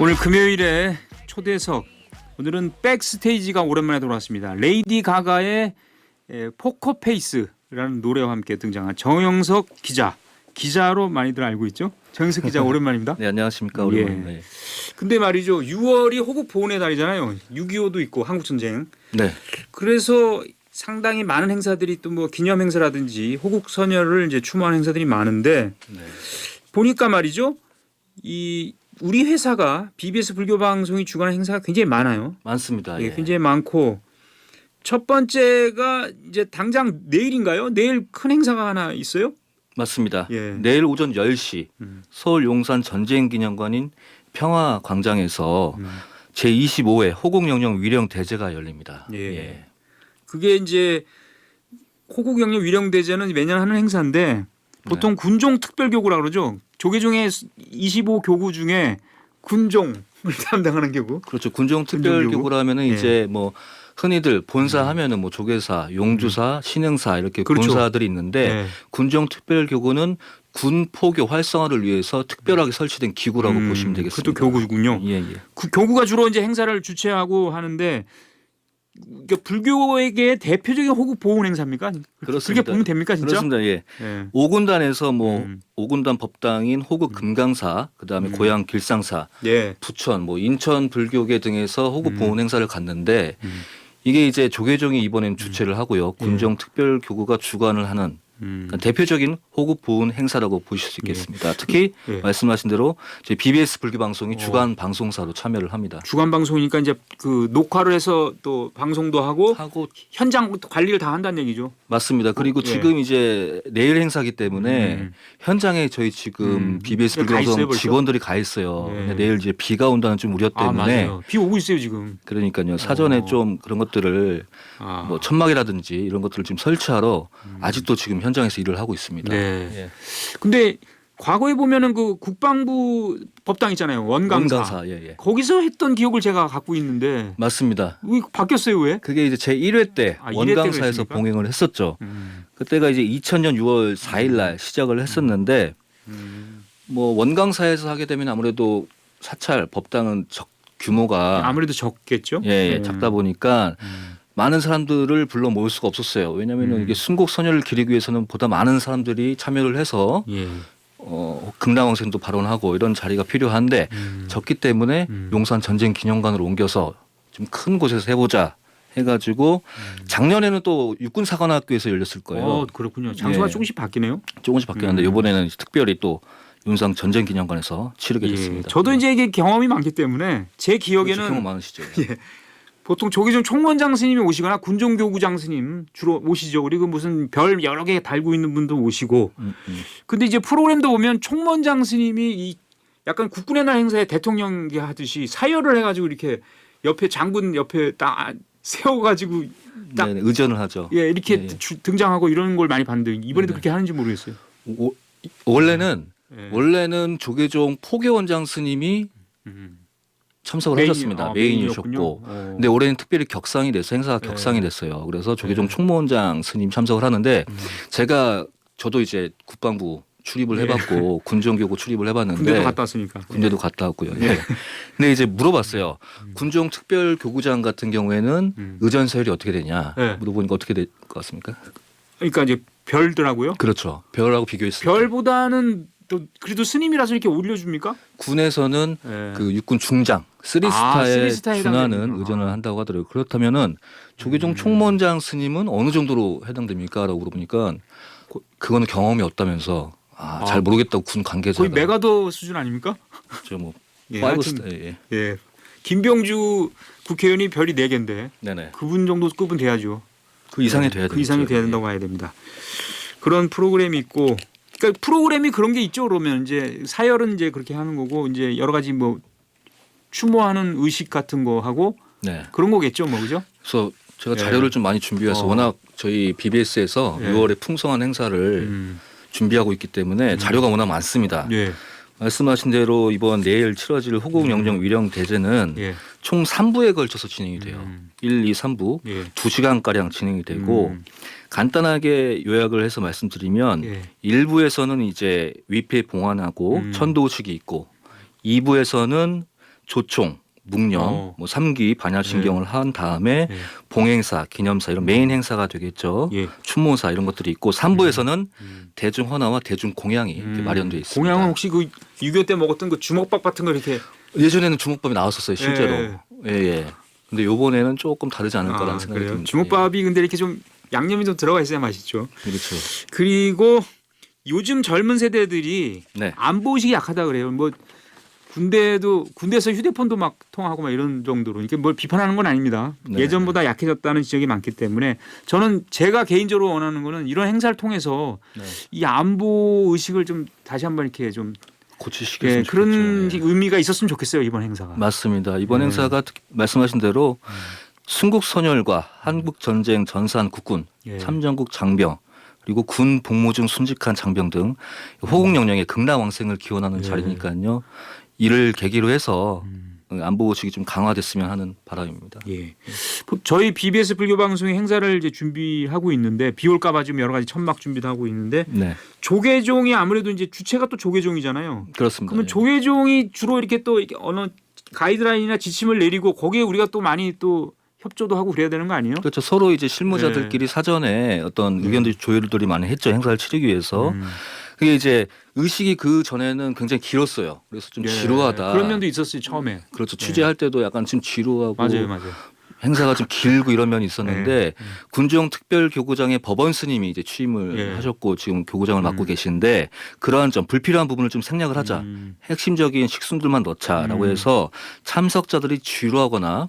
오늘 금요일에 초대석, 오늘은 백스테이지가 오랜만에 돌아왔습니다. 레이디 가가의 포커페이스라는 노래와 함께 등장한 정영석 기자로 많이들 알고 있죠. 정영석 기자 오랜만입니다. 네, 안녕하십니까. 예. 오랜만에. 근데 말이죠, 6월이 호국 보훈의 달이잖아요. 6.25도 있고 한국전쟁. 네. 그래서 상당히 많은 행사들이 또 뭐 기념 행사라든지 호국 선열을 이제 추모하는 행사들이 많은데 네. 보니까 말이죠, 우리 회사가 BBS 불교 방송이 주관하는 행사가 굉장히 많아요. 많습니다. 예, 예. 굉장히 많고 첫 번째가 이제 당장 내일인가요? 내일 큰 행사가 하나 있어요? 맞습니다. 예. 내일 오전 10시 서울 용산 전쟁기념관인 평화광장에서 제25회 호국영령 위령 대제가 열립니다. 예. 그게 이제 호국영령 위령 대제는 매년 하는 행사인데 보통 군종 특별교구라 그러죠. 조계종의 25교구 중에 군종을 담당하는 교구. 그렇죠. 군종 특별교구라 하면은 예. 이제 뭐 흔히들 본사 하면은 뭐 조계사, 용주사, 신흥사 이렇게 그렇죠. 본사들이 있는데 예. 군종 특별교구는 군 포교 활성화를 위해서 특별하게 설치된 기구라고 보시면 되겠습니다. 그것도 교구군요. 예, 예. 그 교구가 주로 이제 행사를 주최하고 하는데 그러니까 불교에게 대표적인 호국 보훈 행사입니까? 그렇습니다. 그렇게 보면 됩니까, 진짜? 그렇습니다. 예. 예. 5군단에서 뭐 5군단 법당인 호국 금강사, 그다음에 고향 길상사, 예. 부천, 뭐 인천 불교계 등에서 호국 보훈 행사를 갔는데 이게 이제 조계종이 이번엔 주최를 하고요. 군종 특별교구가 주관을 하는 그러니까 대표적인 호국 보훈 행사라고 보실 수 있겠습니다. 특히 예. 말씀하신 대로 저희 BBS 불교 방송이 주간 방송사로 참여를 합니다. 주간 방송이니까 이제 그 녹화를 해서 또 방송도 하고 현장 관리를 다 한다는 얘기죠. 맞습니다. 그리고 예. 지금 이제 내일 행사기 때문에 현장에 저희 지금 BBS 가 있어요, 불교방송 벌써? 직원들이 가 있어요. 예. 근데 내일 이제 비가 온다는 좀 우려 아, 때문에 맞아요. 비 오고 있어요, 지금. 그러니까요. 사전에 좀 그런 것들을 아. 뭐 천막이라든지 이런 것들을 지금 설치하러 아직도 지금 현장에서 일을 하고 있습니다. 네. 예. 근데 과거에 보면은 그 국방부 법당 있잖아요. 원강사. 예, 예. 거기서 했던 기억을 제가 갖고 있는데 맞습니다. 왜 바뀌었어요, 왜? 그게 이제 제 1회 때 아, 1회 원강사에서 때로 했습니까? 봉행을 했었죠. 그때가 이제 2000년 6월 4일 날 시작을 했었는데 뭐 원강사에서 하게 되면 아무래도 사찰 법당은 규모가 아무래도 적겠죠. 예, 작다 보니까 많은 사람들을 불러 모을 수가 없었어요. 왜냐하면 이게 순국 선열을 기리기 위해서는 보다 많은 사람들이 참여를 해서 예. 금당왕생도 발언하고 이런 자리가 필요한데 적기 때문에 용산 전쟁기념관으로 옮겨서 좀 큰 곳에서 해보자 해가지고 작년에는 또 육군사관학교에서 열렸을 거예요. 그렇군요. 장소가 예. 조금씩 바뀌네요. 조금씩 바뀌었는데 이번에는 특별히 또 용산 전쟁기념관에서 치르게 예. 됐습니다. 저도 이제 이게 경험이 많기 때문에 제 기억에는 그렇죠. 경험 많으시죠. 보통 조계종 총원장 스님이 오시거나 군종교구장 스님 주로 오시죠. 그리고 무슨 별 여러 개 달고 있는 분도 오시고. 근데 이제 프로그램도 보면 총원장 스님이 이 약간 국군의 날 행사에 대통령이 하듯이 사열을 해가지고 이렇게 옆에 장군 옆에 딱 세워가지고 딱 네, 의전을 하죠. 예, 이렇게 예. 등장하고 이런 걸 많이 봤는데 이번에도 네네. 그렇게 하는지 모르겠어요. 원래는 조계종 포계원장 스님이 참석을 하셨습니다. 메인이셨고. 근데 올해는 특별히 격상이 돼서 행사가 격상이 됐어요. 그래서 조계종 총무원장 스님 참석을 하는데 저도 이제 국방부 출입을 해봤고 군종교구 출입을 해봤는데 군대도 갔다 왔으니까. 군대도 갔다 왔고요. 예. 근데 이제 물어봤어요. 군종 특별교구장 같은 경우에는 의전 서열이 어떻게 되냐 물어보니까 어떻게 될 것 같습니까? 그러니까 이제 별더라고요. 그렇죠. 별하고 비교했을 때 별보다는 또 그래도 스님이라서 이렇게 올려줍니까? 군에서는 예. 그 육군 중장 3스타에 3스타에 준하는 해당되는구나. 의전을 한다고 하더라고요. 그렇다면은 조계종 총무원장 스님은 어느 정도로 해당됩니까?라고 물어보니까 그거는 경험이 없다면서 잘 모르겠다고 군 관계자가 거의 메가더 수준 아닙니까? 뭐 예, 5스타 예. 김병주 국회의원이 별이 4개인데 네네. 그분 정도 급은 돼야죠. 그 이상이 돼야 그 이상이 돼야 된다고 봐야 됩니다. 그런 프로그램이 있고, 그러니까 프로그램이 그런 게 있죠. 그러면 이제 사열은 이제 그렇게 하는 거고 이제 여러 가지 뭐 추모하는 의식 같은 거 하고 네. 그런 거겠죠, 뭐 그죠? 그래서 제가 자료를 좀 많이 준비해서 워낙 저희 BBS에서 6월에 풍성한 행사를 준비하고 있기 때문에 자료가 워낙 많습니다. 예. 말씀하신 대로 이번 내일 치러질 호국영령 위령 대제는 예. 총 3부에 걸쳐서 진행이 돼요. 1, 2, 3부 예. 2시간가량 진행이 되고 간단하게 요약을 해서 말씀드리면 예. 1부에서는 이제 위패 봉환하고 천도식이 있고 2부에서는 조총, 묵념, 뭐 3기 반야신경을 한 다음에 봉행사, 기념사 이런 메인 행사가 되겠죠. 추모사 이런 것들이 있고 3부에서는 대중헌화와 대중공양이 이렇게 마련되어 있습니다. 공양은 혹시 그 6.25 때 먹었던 그 주먹밥 같은 거 이렇게 예전에는 주먹밥이 나왔었어요, 실제로. 예. 근데 요번에는 조금 다르지 않을까라는 생각이 듭니다. 주먹밥이 근데 이렇게 좀 양념이 좀 들어가 있어야 맛있죠. 그렇죠. 그리고 요즘 젊은 세대들이 안보 의식이 약하다 그래요. 뭐 군대에서 휴대폰도 막 통하고 막 이런 정도로 이게 뭘 비판하는 건 아닙니다. 예전보다 약해졌다는 지적이 많기 때문에 저는 제가 개인적으로 원하는 거는 이런 행사를 통해서 이 안보 의식을 좀 다시 한번 이렇게 좀 고치시겠으면 그런 의미가 있었으면 좋겠어요, 이번 행사가. 맞습니다. 이번 행사가 말씀하신 대로 순국선열과 한국전쟁 전사한 국군, 참전국 장병 그리고 군 복무 중 순직한 장병 등 호국영령의 극락왕생을 기원하는 자리니까요. 이를 계기로 해서 안보 의식이 좀 강화됐으면 하는 바람입니다. 저희 BBS 불교 방송의 행사를 이제 준비하고 있는데 비 올까봐 지금 여러 가지 천막 준비도 하고 있는데 조계종이 아무래도 이제 주체가 또 조계종이잖아요. 그렇습니다. 그러면 조계종이 주로 이렇게 또 이렇게 어느 가이드라인이나 지침을 내리고 거기에 우리가 또 많이 또 협조도 하고 그래야 되는 거 아니에요? 그렇죠. 서로 이제 실무자들끼리 사전에 어떤 의견들 조율들이 많이 했죠. 행사를 치르기 위해서. 그게 이제 의식이 그 전에는 굉장히 길었어요. 그래서 좀 지루하다. 그런 면도 있었어요, 처음에. 그렇죠. 취재할 때도 약간 좀 지루하고 맞아요. 행사가 좀 길고 이런 면이 있었는데 군주영 특별교구장의 법원 스님이 이제 취임을 하셨고 지금 교구장을 맡고 계신데 그러한 좀 불필요한 부분을 좀 생략을 하자. 핵심적인 식순들만 넣자라고 해서 참석자들이 지루하거나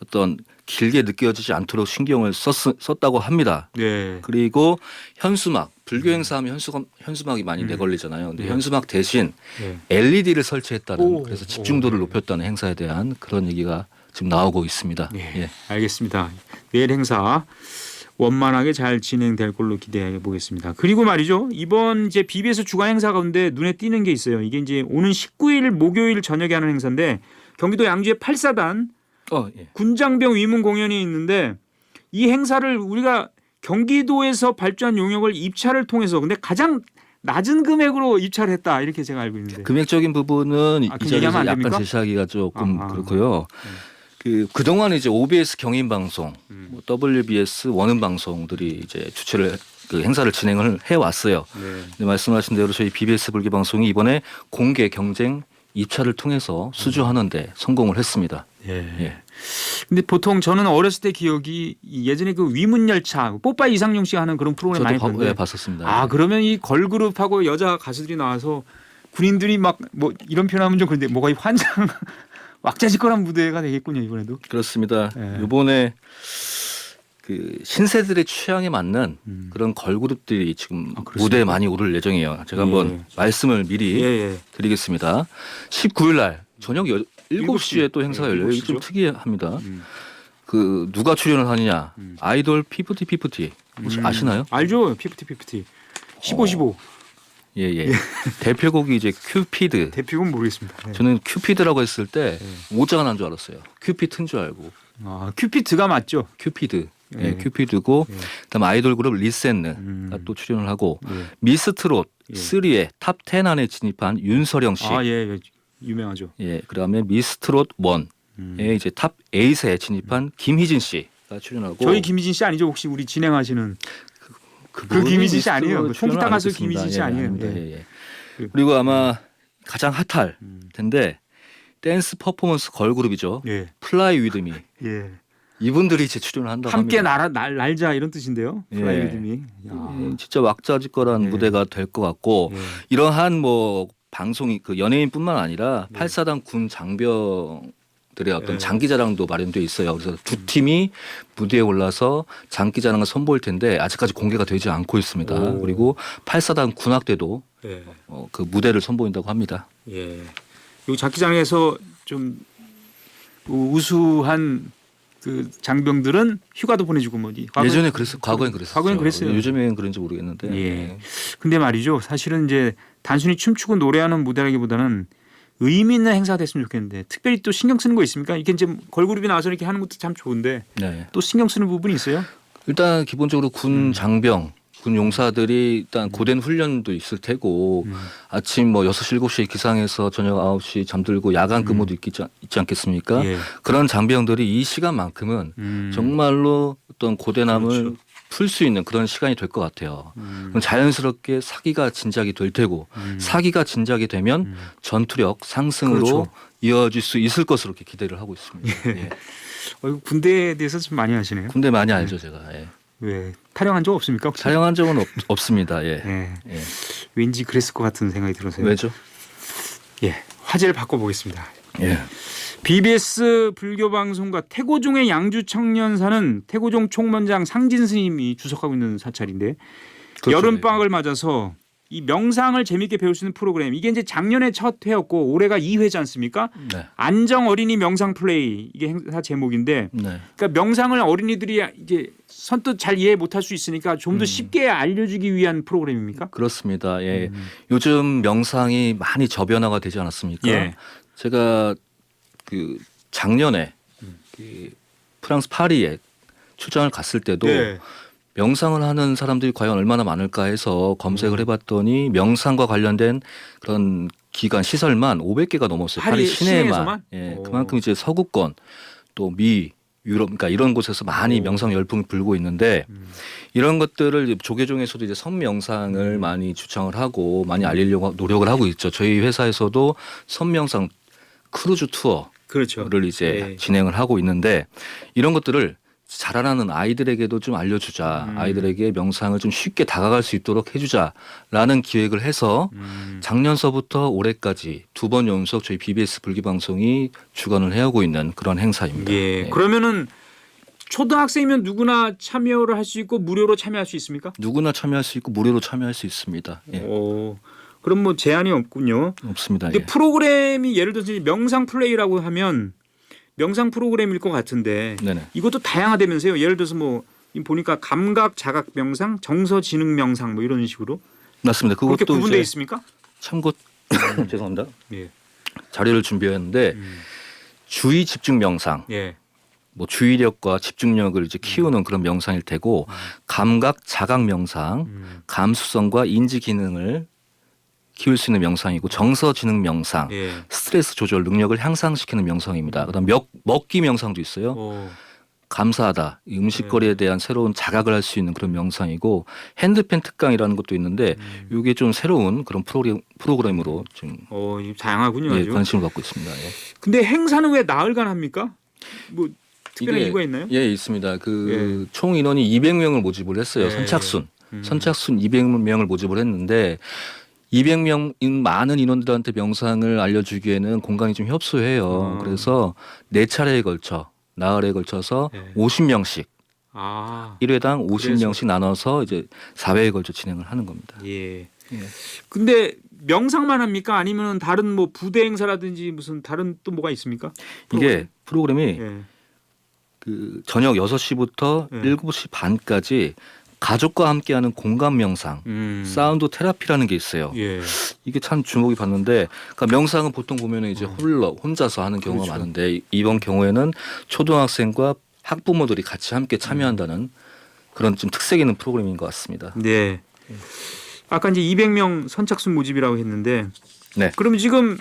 어떤 길게 느껴지지 않도록 신경을 썼다고 합니다. 그리고 현수막, 불교 행사하면 현수막이 많이 내걸리잖아요. 근데 현수막 대신 LED를 설치했다는 그래서 집중도를 높였다는 행사에 대한 그런 얘기가 지금 나오고 있습니다. 알겠습니다. 내일 행사 원만하게 잘 진행될 걸로 기대해 보겠습니다. 그리고 말이죠. 이번 이제 BBS 주간 행사 가운데 눈에 띄는 게 있어요. 이게 이제 오는 19일 목요일 저녁에 하는 행사인데 경기도 양주의 8사단 군장병 위문 공연이 있는데 이 행사를 우리가 경기도에서 발주한 용역을 입찰을 통해서 근데 가장 낮은 금액으로 입찰을 했다 이렇게 제가 알고 있는데 금액적인 부분은 이 자리에서 약간 제시하기가 조금 그렇고요. 그동안 이제 OBS 경인 방송, WBS 원음 방송들이 이제 주최를 그 행사를 진행을 해 왔어요. 근데 말씀하신 대로 저희 BBS 불교 방송이 이번에 공개 경쟁 입찰을 통해서 수주하는데 성공을 했습니다. 근데 보통 저는 어렸을 때 기억이 예전에 그 위문열차 뽀빠이 이상용 씨가 하는 그런 프로그램 많이 봤는데 봤었습니다. 그러면 이 걸그룹하고 여자 가수들이 나와서 군인들이 막 뭐 이런 표현하면 좀 그런데 뭐가 이 환장 왁자지껄한 무대가 되겠군요 이번에도. 그렇습니다. 이번에 그 신세들의 취향에 맞는 그런 걸그룹들이 지금 무대에 많이 오를 예정이에요. 제가 한번 말씀을 미리 드리겠습니다. 19일 날 저녁 7시에 또 행사가 열려요. 이게 좀 특이합니다. 그 누가 출연을 하느냐? 아이돌 피프티 혹시 아시나요? 알죠. 피프티 15. 대표곡이 이제 큐피드. 대표곡은 모르겠습니다. 저는 큐피드라고 했을 때 오자가 난 줄 알았어요. 큐피트인 줄 알고. 큐피드가 맞죠? 큐피드. 큐피드고 그다음 아이돌 그룹 리센느가 또 출연을 하고 미스트롯 3의 탑 10 안에 진입한 윤서령 씨. 유명하죠. 그다음에 미스트롯 1에 이제 탑 8에 진입한 김희진 씨가 출연하고. 저희 김희진 씨 아니죠? 혹시 우리 진행하시는 그 김희진 씨 아니에요? 통기타 가수 김희진 씨 아니에요? 그리고 아마 가장 핫할 텐데 댄스 퍼포먼스 걸그룹이죠. 플라이 위드미. 이분들이 이제 출연을 한다고 함께 합니다. 날자 이런 뜻인데요. 플라이 위드미. 진짜 왁자지껄한 무대가 될 것 같고 이러한 뭐 방송이 그 연예인뿐만 아니라 8사단 군 장병들의 어떤 장기자랑도 마련되어 있어요. 그래서 두 팀이 무대에 올라서 장기자랑을 선보일 텐데 아직까지 공개가 되지 않고 있습니다. 그리고 8사단 군악대도 그 무대를 선보인다고 합니다. 이 장기자랑에서 좀 우수한 그 장병들은 휴가도 보내주고 뭐지. 예전에 그랬어요. 과거엔 그랬어요. 과거엔 그랬어요. 요즘엔 그런지 모르겠는데. 근데 말이죠. 사실은 이제 단순히 춤추고 노래하는 무대라기보다는 의미 있는 행사가 됐으면 좋겠는데 특별히 또 신경 쓰는 거 있습니까? 이게 이제 걸그룹이 나와서 이렇게 하는 것도 참 좋은데 또 신경 쓰는 부분이 있어요? 일단 기본적으로 군 장병 군 용사들이 일단 고된 훈련도 있을 테고 아침 뭐 6시 7시에 기상해서 저녁 9시 잠들고 야간 근무도 있지 않겠습니까? 예. 그런 장병들이 이 시간만큼은 정말로 어떤 고된함을 그렇죠. 풀 수 있는 그런 시간이 될 것 같아요. 그럼 자연스럽게 사기가 진작이 될 테고 사기가 진작이 되면 전투력 상승으로 그렇죠. 이어질 수 있을 것으로 이렇게 기대를 하고 있습니다. 예. 이거 군대에 대해서 좀 많이 아시네요. 군대 많이 알죠 제가. 예. 왜 탈영한 적 없습니까? 혹시? 촬영한 적은 없습니다. 예. 예. 예. 왠지 그랬을 것 같은 생각이 들어서요. 왜죠? 예. 화제를 바꿔보겠습니다. 예. BBS 불교 방송과 태고종의 양주 청년사는 태고종 총무장 상진 스님이 주석하고 있는 사찰인데 그렇죠. 여름 방학을 맞아서 이 명상을 재미있게 배울 수 있는 프로그램 이게 이제 작년에 첫 회였고 올해가 2회지 않습니까? 네. 안정 어린이 명상 플레이 이게 행사 제목인데 네. 그러니까 명상을 어린이들이 이제 선뜻 잘 이해 못할 수 있으니까 좀 더 쉽게 알려주기 위한 프로그램입니까? 그렇습니다. 예. 요즘 명상이 많이 저변화가 되지 않았습니까? 예. 제가 그 작년에 그 프랑스 파리에 출장을 갔을 때도 네. 명상을 하는 사람들이 과연 얼마나 많을까 해서 검색을 해봤더니 명상과 관련된 그런 기관 시설만 500개가 넘었어요. 파리 시내에만. 시내에서만? 예, 오. 그만큼 이제 서구권 또 미, 유럽, 그러니까 이런 곳에서 많이 오. 명상 열풍이 불고 있는데 이런 것들을 조계종에서도 이제 선명상을 많이 추천을 하고 많이 알리려고 노력을 하고 있죠. 저희 회사에서도 선명상 크루즈 투어를 그렇죠. 이제 네. 진행을 하고 있는데 이런 것들을 자라나는 아이들에게도 좀 알려주자. 아이들에게 명상을 좀 쉽게 다가갈 수 있도록 해주자라는 기획을 해서 작년서부터 올해까지 2번 연속 저희 BBS 불기방송이 주관을 해오고 있는 그런 행사입니다. 예. 네. 그러면은 초등학생이면 누구나 참여를 할 수 있고 무료로 참여할 수 있습니까? 누구나 참여할 수 있고 무료로 참여할 수 있습니다. 예. 오. 그럼 뭐 제한이 없군요. 없습니다. 근데 예. 프로그램이 예를 들어서 명상 플레이라고 하면 명상 프로그램일 것 같은데 네네. 이것도 다양하다면서요. 예를 들어서 뭐 보니까 감각 자각 명상, 정서 지능 명상 뭐 이런 식으로 맞습니다. 그렇게 그것도 구분돼 이제 있습니까? 참고 죄송합니다. 예. 자료를 준비했는데 주의 집중 명상, 예. 뭐 주의력과 집중력을 이제 키우는 그런 명상일 테고 감각 자각 명상, 감수성과 인지 기능을 키울 수 있는 명상이고 정서 지능 명상, 예. 스트레스 조절 능력을 향상시키는 명상입니다. 그다음 먹기 명상도 있어요. 오. 감사하다. 이 음식거리에 대한 새로운 자각을 할 수 있는 그런 명상이고 핸드펜 특강이라는 것도 있는데 이게 좀 새로운 그런 프로그램으로 좀 이게 다양하군요. 예, 아주. 관심을 갖고 있습니다. 예. 근데 행사는 왜 나흘간 합니까? 뭐 특별한 이게- 이유가 있나요? 예, 있습니다. 그 총 인원이 200명을 모집을 했어요. 예. 선착순 200명을 모집을 했는데 200명인 많은 인원들한테 명상을 알려주기에는 공간이 좀 협소해요. 그래서 4차례에 걸쳐 나흘에 걸쳐서 예. 50명씩 아. 1회당 50명씩 나눠서 이제 4회에 걸쳐 진행을 하는 겁니다. 예. 예. 근데 명상만 합니까? 아니면 다른 뭐 부대 행사라든지 무슨 다른 또 뭐가 있습니까? 이게 프로그램이 예. 그 저녁 6시부터 예. 7시 반까지 가족과 함께하는 공감 명상, 사운드 테라피라는 게 있어요. 예. 이게 참 주목이 받는데, 그러니까 명상은 보통 보면은 이제 혼자서 하는 경우가 그렇죠. 많은데 이번 경우에는 초등학생과 학부모들이 같이 함께 참여한다는 그런 좀 특색 있는 프로그램인 것 같습니다. 네. 아까 이제 200명 선착순 모집이라고 했는데, 네. 그러면 지금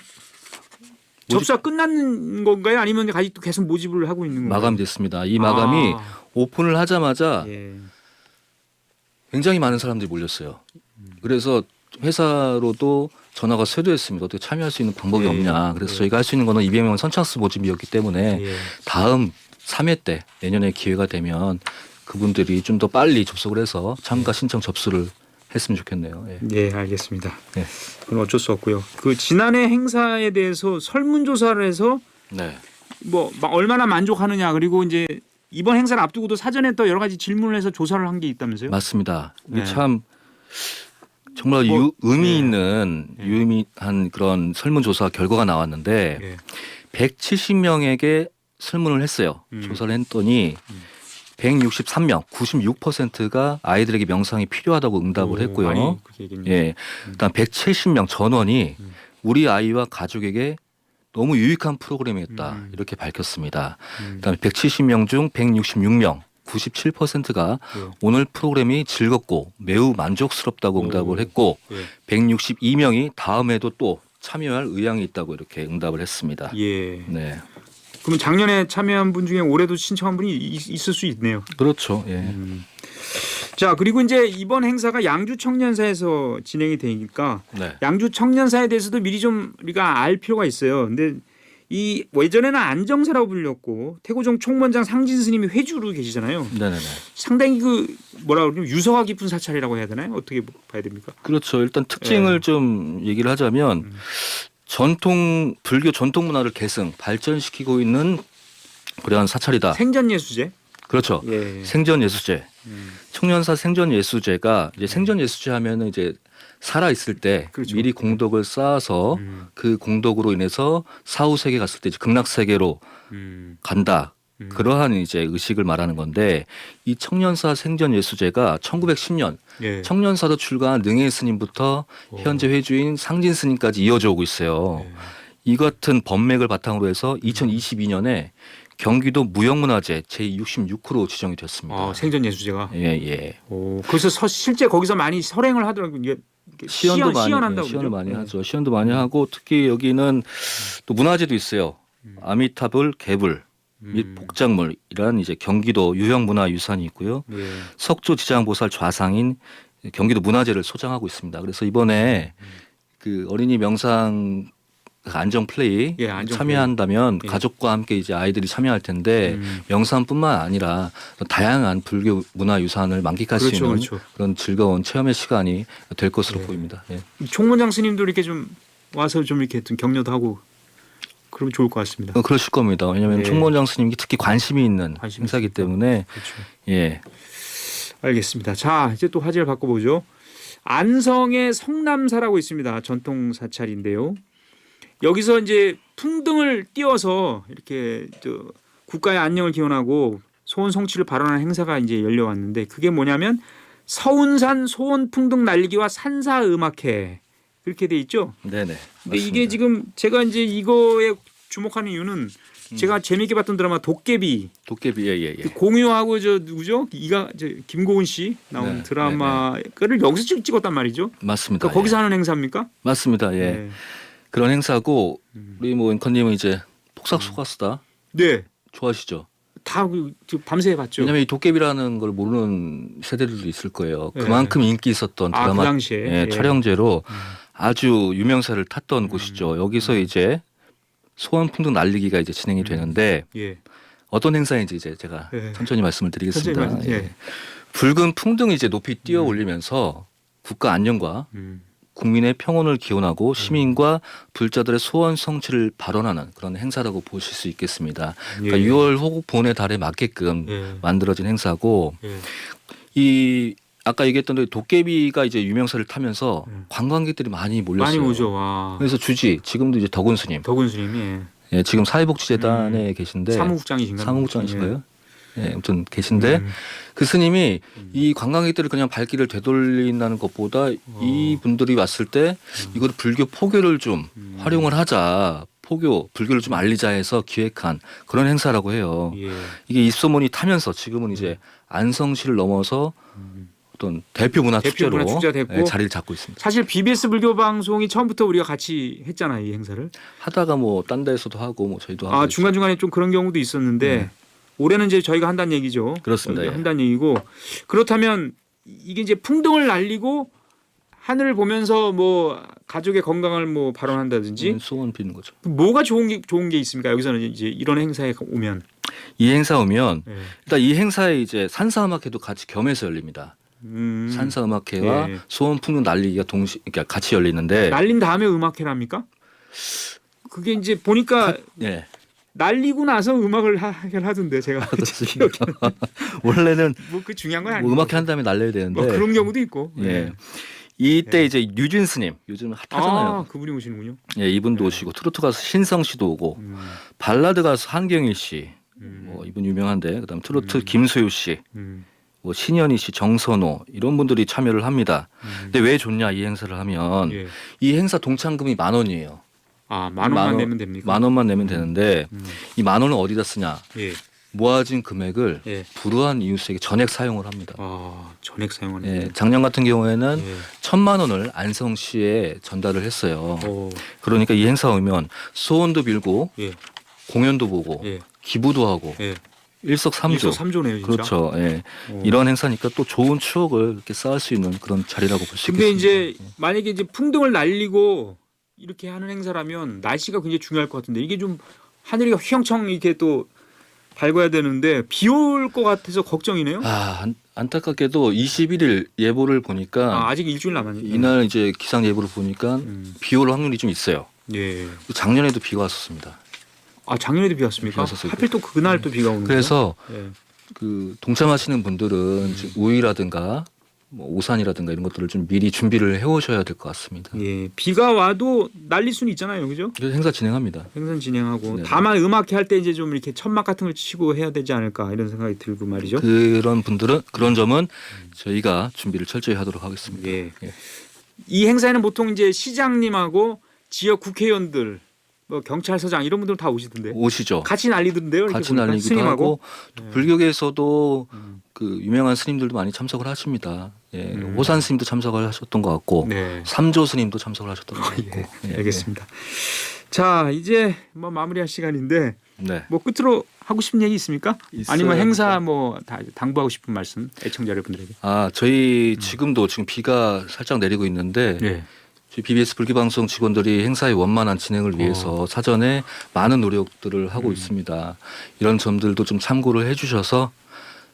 접수가 끝난 건가요? 아니면 아직도 계속 모집을 하고 있는 건가요? 마감됐습니다. 이 마감이 오픈을 하자마자 예. 굉장히 많은 사람들이 몰렸어요. 그래서 회사로도 전화가 쇄도했습니다. 어떻게 참여할 수 있는 방법이 예. 없냐. 그래서 예. 저희가 할 수 있는 거는 200명 선착순 모집이었기 때문에 예. 다음 3회 때 내년에 기회가 되면 그분들이 좀 더 빨리 접속을 해서 참가 신청 접수를 했으면 좋겠네요. 예. 네, 알겠습니다. 네. 그건 어쩔 수 없고요. 그 지난해 행사에 대해서 설문조사를 해서 네. 뭐 얼마나 만족하느냐 그리고 이제 이번 행사를 앞두고도 사전에 또 여러 가지 질문을 해서 조사를 한 게 있다면서요? 맞습니다. 이게 네. 참 정말 뭐, 의미 예. 있는 유의미한 그런 설문조사 결과가 나왔는데 예. 170명에게 설문을 했어요. 조사를 했더니 163명, 96%가 아이들에게 명상이 필요하다고 응답을 했고요. 많이 그렇게 얘기했네요. 예. 그다음 170명 전원이 우리 아이와 가족에게 너무 유익한 프로그램이었다. 이렇게 밝혔습니다. 그다음에 170명 중 166명 97%가 예. 오늘 프로그램이 즐겁고 매우 만족스럽다고 응답을 했고 예. 162명이 다음에도 또 참여할 의향이 있다고 이렇게 응답을 했습니다. 예. 네, 그러면 작년에 참여한 분 중에 올해도 신청한 분이 있을 수 있네요. 그렇죠. 예. 자, 그리고 이제 이번 행사가 양주 청년사에서 진행이 되니까 네. 양주 청년사에 대해서도 미리 좀 우리가 알 필요가 있어요. 근데 이 예전에는 안정사라고 불렸고 태고종 총무원장 상진 스님이 회주로 계시잖아요. 네네네. 상당히 그 뭐라 그러면 유서가 깊은 사찰이라고 해야 되나요? 어떻게 봐야 됩니까? 그렇죠. 일단 특징을 좀 얘기를 하자면 전통 불교 전통 문화를 계승 발전시키고 있는 그러한 사찰이다. 생전예수제. 그렇죠. 예. 생전예수제. 청년사 생전예수제가 이제 생전예수제 하면은 이제 살아 있을 때 그렇죠. 미리 공덕을 쌓아서 그 공덕으로 인해서 사후 세계 갔을 때 이제 극락 세계로 간다. 그러한 이제 의식을 말하는 건데 이 청년사 생전예수제가 1910년 예. 청년사도 출가한 능해 스님부터 현재 회주인 상진 스님까지 이어져 오고 있어요. 예. 이 같은 법맥을 바탕으로 해서 2022년에 경기도 무형문화재 제66호로 지정이 됐습니다. 생전예수제가. 예, 예. 오, 그래서 실제 거기서 많이 설행을 하더라고요. 이게 시연한다고 시연을 그러죠? 많이 네. 하죠. 시연도 많이 하고 특히 여기는 또 문화재도 있어요. 아미타불 개불 및 복작물이란 이제 경기도 유형문화유산이 있고요. 예. 석조지장보살 좌상인 경기도 문화재를 소장하고 있습니다. 그래서 이번에 그 어린이 명상 안정 플레이 예, 안정 참여한다면 플레이. 예. 가족과 함께 이제 아이들이 참여할 텐데 명상뿐만 아니라 다양한 불교 문화유산을 만끽할 수 그렇죠, 있는 그렇죠. 그런 즐거운 체험의 시간이 될 것으로 보입니다. 예. 총무장 스님도 이렇게 좀 와서 좀 이렇게 좀 격려도 하고 그러면 좋을 것 같습니다. 그러실 겁니다. 왜냐하면 예. 총무장 스님이 특히 관심이 있는 관심이 행사이기 있으니까. 때문에 그렇죠. 예. 알겠습니다. 자, 이제 또 화제를 바꿔보죠. 안성의 성남사라고 있습니다. 전통 사찰인데요. 여기서 이제 풍등을 띄워서 이렇게 국가의 안녕을 기원하고 소원 성취를 발언하는 행사가 이제 열려왔는데 그게 뭐냐면 서운산 소원 풍등 날리기와 산사 음악회 그렇게 돼 있죠. 네네. 근데 이게 지금 제가 이제 이거에 주목하는 이유는 제가 재미있게 봤던 드라마 도깨비 도깨비 예예예. 공유하고 누구죠? 김고은 씨 나온 네, 드라마를 여기서 찍었단 말이죠. 맞습니다. 그러니까 거기서 예. 하는 행사입니까? 맞습니다. 예. 네. 그런 행사고 우리 뭐 앵커님은 이제 폭삭 소가수다 네. 좋아하시죠? 다 밤새 봤죠. 왜냐하면 이 도깨비라는 걸 모르는 세대들도 있을 거예요. 네. 그만큼 인기 있었던 그 드라마 당시에 예, 촬영제로 아주 유명세를 탔던 곳이죠. 여기서 이제 소원풍등 날리기가 이제 진행이 되는데 예. 어떤 행사인지 이제 제가 예. 천천히 말씀을 드리겠습니다. 천천히 예. 붉은 풍등을 이제 높이 띄어 올리면서 국가 안녕과 국민의 평온을 기원하고 시민과 불자들의 소원 성취를 발언하는 그런 행사라고 보실 수 있겠습니다. 그러니까 예. 6월 호국본의 달에 맞게끔 예. 만들어진 행사고 예. 이 아까 얘기했던 대로 도깨비가 이제 유명세를 타면서 관광객들이 많이 몰렸어요. 많이 오죠. 와. 그래서 지금도 이제 덕운 스님, 덕은 스님이 예, 지금 사회복지재단에 계신데 사무국장이신가요? 사무국장이신가요? 예, 아무튼 계신데 그 스님이 이 관광객들을 그냥 발길을 되돌린다는 것보다 이 분들이 왔을 때 이걸 불교 포교를 좀 활용을 하자. 불교를 좀 알리자 해서 기획한 그런 행사라고 해요. 예. 이게 입소문이 타면서 지금은 이제 안성시를 넘어서 어떤 대표 문화 축제로 문화 축제가 됐고 자리를 잡고 있습니다. 사실 BBS 불교 방송이 처음부터 우리가 같이 했잖아요, 이 행사를. 하다가 뭐 딴 데서도 하고 뭐 저희도 하고 중간 중간에 좀 그런 경우도 있었는데 올해는 이제 저희가 한다는 얘기죠. 그렇습니다. 저희가 예. 한다는 얘기고 그렇다면 이게 이제 풍등을 날리고 하늘을 보면서 뭐 가족의 건강을 뭐 발언한다든지 소원 비는 거죠. 뭐가 좋은 게 있습니까? 여기서는 이제 이런 행사에 오면 이 행사 오면 예. 일단 이 행사에 이제 산사음악회도 같이 겸해서 열립니다. 산사음악회와 예. 소원 풍등 날리기가 그러니까 같이 열리는데 날린 다음에 음악회랍니까? 그게 이제 보니까 예. 날리고 나서 음악을 하던데 제가 원래는 뭐 그 중요한 건 아니고 뭐 음악회 한 다음에 날려야 되는데 뭐 그런 경우도 있고. 예. 이때 이제 유진 스님 요즘 핫하잖아요. 그분이 오시는군요. 예, 이분도 오시고 트로트 가수 신성 씨도 오고 발라드 가수 한경일 씨, 뭐 이분 유명한데 그다음 트로트 김소유 씨, 뭐 신현희 씨, 정선호 이런 분들이 참여를 합니다. 근데 왜 좋냐 이 행사를 하면 예. 이 행사 동참금이 10,000원이에요. 10,000원만 내면 됩니까? 10,000원만 내면 되는데 이 10,000원은 어디다 쓰냐? 예. 모아진 금액을 예. 불우한 이웃에게 전액 사용을 합니다. 전액 사용하는. 예, 작년 같은 경우에는 예. 1,000만 원을 안성시에 전달을 했어요. 오. 그러니까 이 행사 오면 소원도 빌고 예. 공연도 보고 예. 기부도 하고 예. 일석삼조. 일석삼조네요, 진짜. 그렇죠. 예. 오. 이런 행사니까 또 좋은 추억을 이렇게 쌓을 수 있는 그런 자리라고 볼 수 근데 있겠습니다. 이제 만약에 이제 풍등을 날리고 이렇게 하는 행사라면 날씨가 굉장히 중요할 것 같은데 이게 좀 하늘이 휘영청 이렇게 또 밝아야 되는데 비 올 것 같아서 걱정이네요. 안타깝게도 21일 예보를 보니까 아직 일주일 남았네요. 이날 이제 기상 예보를 보니까 비 올 확률이 좀 있어요. 예. 작년에도 비가 왔었습니다. 작년에도 비 왔습니까? 비 왔었어요. 하필 또 그날 또 비가 오는 거예요. 그래서 예. 그 동참하시는 분들은 지금 우위라든가 뭐 우산이라든가 이런 것들을 좀 미리 준비를 해오셔야 될 것 같습니다. 예. 비가 와도 날릴 수는 있잖아요, 그죠? 그래서 행사 진행합니다. 생선 진행하고 네. 다만 음악회 할 때 이제 좀 이렇게 천막 같은 걸 치고 해야 되지 않을까 이런 생각이 들고 말이죠. 그런 분들은 그런 점은 저희가 준비를 철저히 하도록 하겠습니다. 예. 예. 이 행사에는 보통 이제 시장님하고 지역 국회의원들, 뭐 경찰서장 이런 분들 다 오시던데 오시죠. 같이 날리던데요. 이렇게 같이 보니까 날리기도 스님하고. 하고 또 네. 불교계에서도 음. 그 유명한 스님들도 많이 참석을 하십니다. 예. 음. 호산 스님도 참석을 하셨던 것 같고 네. 삼조 스님도 참석을 하셨던 것 같고. 예. 알겠습니다. 자 이제 뭐 마무리할 시간인데 네. 뭐 끝으로 하고 싶은 얘기 있습니까? 있어요. 아니면 행사 뭐 다 당부하고 싶은 말씀 애청자 여러분들에게. 저희 지금도 지금 비가 살짝 내리고 있는데 예. 저희 BBS 불기방송 직원들이 행사의 원만한 진행을 위해서 사전에 많은 노력들을 하고 있습니다. 이런 점들도 좀 참고를 해주셔서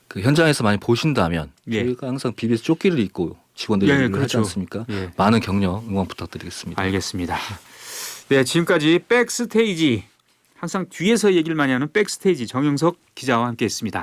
그 현장에서 많이 보신다면 예. 저희가 항상 BBS 조끼를 입고 직원들이 예, 일을 하지 그렇죠. 않습니까? 예. 많은 격려 응원 부탁드리겠습니다. 알겠습니다. 네, 지금까지 백스테이지 항상 뒤에서 얘기를 많이 하는 백스테이지 정영석 기자와 함께했습니다.